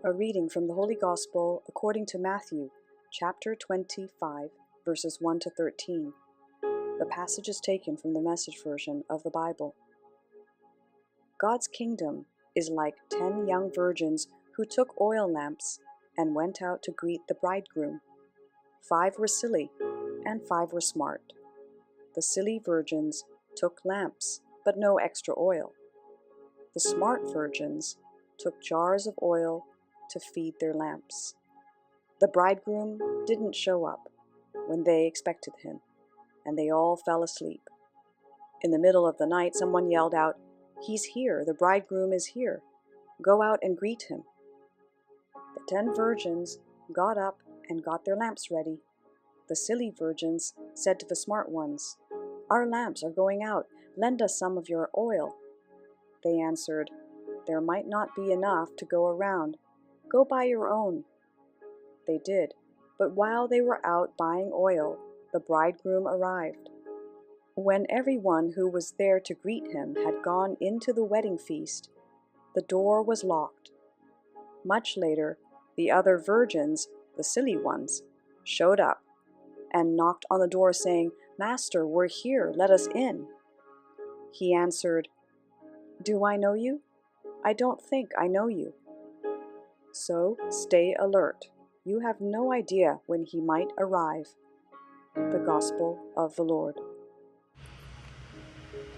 A reading from the Holy Gospel according to Matthew, chapter 25, verses 1 to 13. The passage is taken from the Message version of the Bible. God's kingdom is like 10 young virgins who took oil lamps and went out to greet the bridegroom. 5 were silly, and 5 were smart. The silly virgins took lamps, but no extra oil. The smart virgins took jars of oil to feed their lamps. The bridegroom didn't show up when they expected him, and they all fell asleep. In the middle of the night, someone yelled out, "He's here, the bridegroom is here. Go out and greet him." The 10 virgins got up and got their lamps ready. The silly virgins said to the smart ones, "Our lamps are going out. Lend us some of your oil." They answered, "There might not be enough to go around. Go buy your own." They did, but while they were out buying oil, the bridegroom arrived. When everyone who was there to greet him had gone into the wedding feast, the door was locked. Much later, the other virgins, the silly ones, showed up and knocked on the door saying, "Master, we're here, let us in." He answered, "Do I know you? I don't think I know you." So stay alert. You have no idea when he might arrive. The Gospel of the Lord.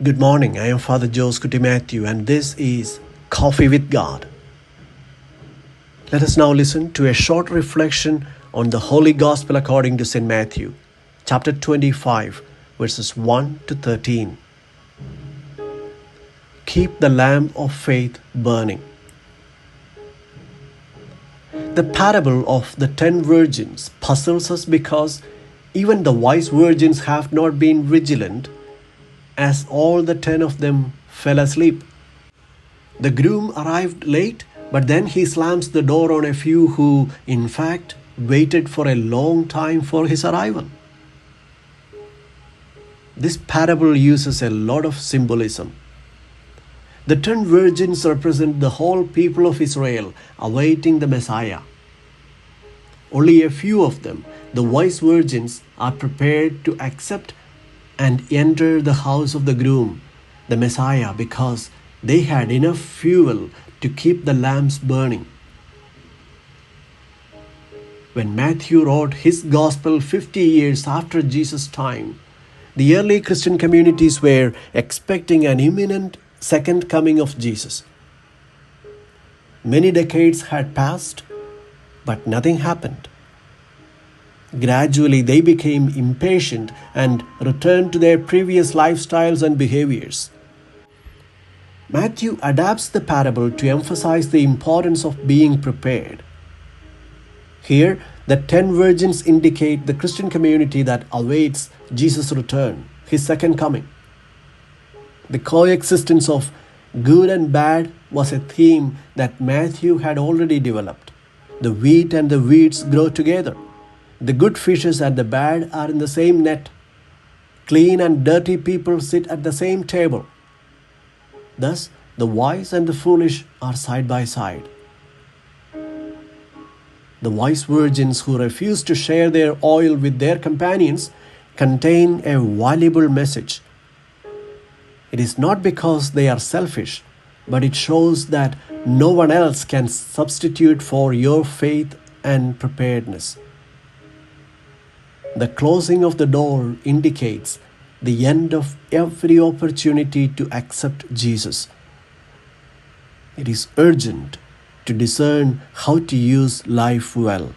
Good morning, I am Father Joseph Matthew, and this is Coffee with God. Let us now listen to a short reflection on the Holy Gospel according to St. Matthew, chapter 25, verses 1 to 13. Keep the lamp of faith burning. The parable of the 10 virgins puzzles us because even the wise virgins have not been vigilant, as all the 10 of them fell asleep. The groom arrived late, but then he slams the door on a few who, in fact, waited for a long time for his arrival. This parable uses a lot of symbolism. The 10 virgins represent the whole people of Israel awaiting the Messiah. Only a few of them, the wise virgins, are prepared to accept and enter the house of the groom, the Messiah, because they had enough fuel to keep the lamps burning. When Matthew wrote his gospel 50 years after Jesus' time, the early Christian communities were expecting an imminent second coming of Jesus. Many decades had passed, but nothing happened. Gradually, they became impatient and returned to their previous lifestyles and behaviors. Matthew adapts the parable to emphasize the importance of being prepared. Here, the 10 virgins indicate the Christian community that awaits Jesus' return, his second coming. The coexistence of good and bad was a theme that Matthew had already developed. The wheat and the weeds grow together. The good fishes and the bad are in the same net. Clean and dirty people sit at the same table. Thus, the wise and the foolish are side by side. The wise virgins who refuse to share their oil with their companions contain a valuable message. It is not because they are selfish, but it shows that no one else can substitute for your faith and preparedness. The closing of the door indicates the end of every opportunity to accept Jesus. It is urgent to discern how to use life well.